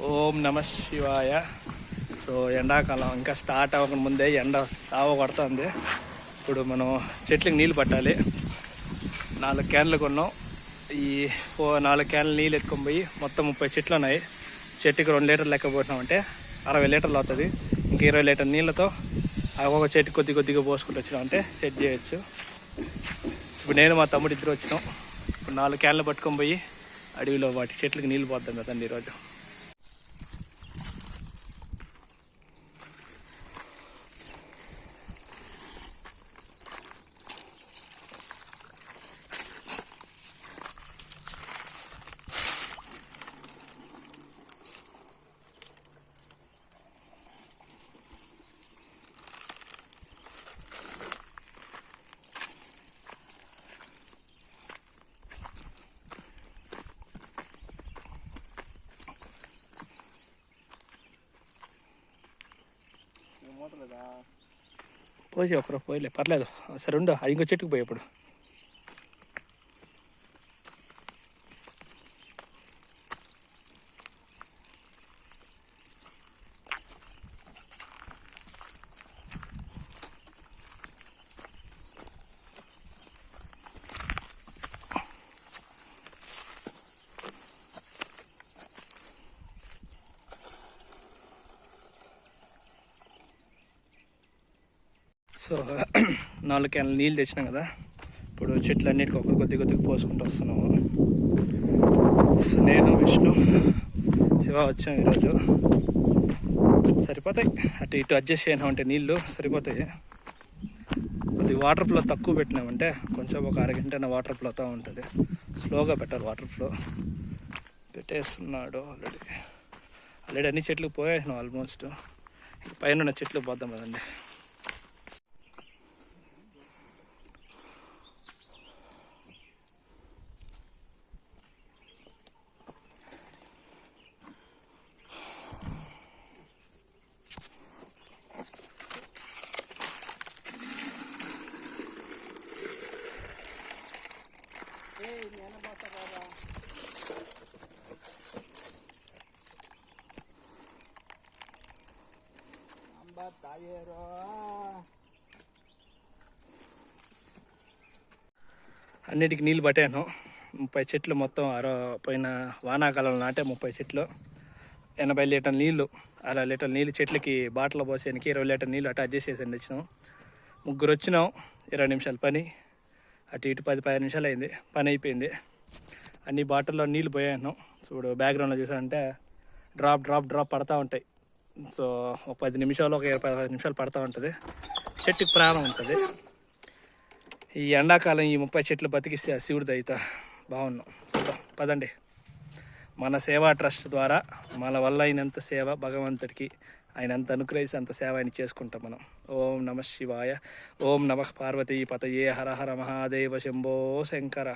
ఓం నమ శివాయ. సో ఎండాకాలం ఇంకా స్టార్ట్ అవ్వక ముందే ఎండ సావ కొడుతుంది. ఇప్పుడు మనం చెట్లకు నీళ్ళు పట్టాలి. 4 క్యాన్లు కొన్నాం. ఈ 4 క్యాన్లు నీళ్ళు ఎత్తుకొని పోయి మొత్తం 30 చెట్లు ఉన్నాయి. చెట్టుకి 2 లీటర్లు లెక్క పోసినామంటే 60 లీటర్లు అవుతుంది. ఇంక 20 లీటర్ నీళ్ళతో ఒక చెట్టు కొద్దిగా పోసుకుంటూ వచ్చినామంటే సెట్ చేయొచ్చు. ఇప్పుడు నేను మా తమ్ముడు ఇద్దరు వచ్చినాం. ఇప్పుడు 4 క్యాన్లు పట్టుకొని పోయి అడవిలో వాటి చెట్లకి నీళ్ళు పోద్దాం కదండి ఈరోజు. పోయి ఒకరు పోయలే పర్లేదు. సరే ఉండు, ఇంకో చెట్టుకు పోయి ఇప్పుడు. సో 4 క్యాన్లు నీళ్ళు తెచ్చినాం కదా. ఇప్పుడు చెట్లు అన్నిటికీ ఒకరు కొద్దిగా పోసుకుంటూ వస్తున్నాము. నేను, విష్ణు, శివ వచ్చాం ఈరోజు. సరిపోతాయి, అటు ఇటు అడ్జస్ట్ చేయనామంటే నీళ్ళు సరిపోతాయి. కొద్దిగా వాటర్ ఫ్లో తక్కువ పెట్టినామంటే కొంచెం ఒక అరగంట వాటర్ ఫ్లో అవుతూ ఉంటుంది. స్లోగా పెట్టాలి వాటర్ ఫ్లో. పెట్టేస్తున్నాడు ఆల్రెడీ అన్ని చెట్లకు పోయేసినాం ఆల్మోస్ట్. పైన ఉన్న చెట్లు పోద్దాం కదండి. అన్నిటికి నీళ్ళు పట్టాను. 30 చెట్లు మొత్తం పోయిన వానాకాలంలో నాటే 30 చెట్లు. 80 లీటర్ నీళ్ళు, 60 లీటర్ నీళ్ళు చెట్లకి బాటలో పోసేనికి 20 లీటర్ నీళ్ళు అటు అడ్జస్ట్ చేసి వచ్చినాం. 3 వచ్చినాం. 20 నిమిషాల పని, అటు ఇటు 10-15 నిమిషాలు అయింది. పని అయిపోయింది. అన్ని బాటిల్లో నీళ్ళు పోయాను. చూడు బ్యాక్గ్రౌండ్లో చూసారంటే డ్రాప్ డ్రాప్ డ్రాప్ పడతా ఉంటాయి. సో ఒక 10 నిమిషాలు, ఒక 15 నిమిషాలు పడతా ఉంటుంది. చెట్టుకి ప్రాణం ఉంటుంది. ఈ ఎండాకాలం ఈ 30 చెట్లు బతికిస్తే శివుడి దయతో బాగున్నాం. పదండి. మన సేవా ట్రస్ట్ ద్వారా మన వల్ల అయినంత సేవ భగవంతుడికి ఆయన అంత అనుగ్రహించి అంత సేవ ఆయన చేసుకుంటాం మనం. ఓం నమ శివాయ. ఓం నమ పార్వతీ పతయే. హర హర మహాదేవ శంభో శంకర.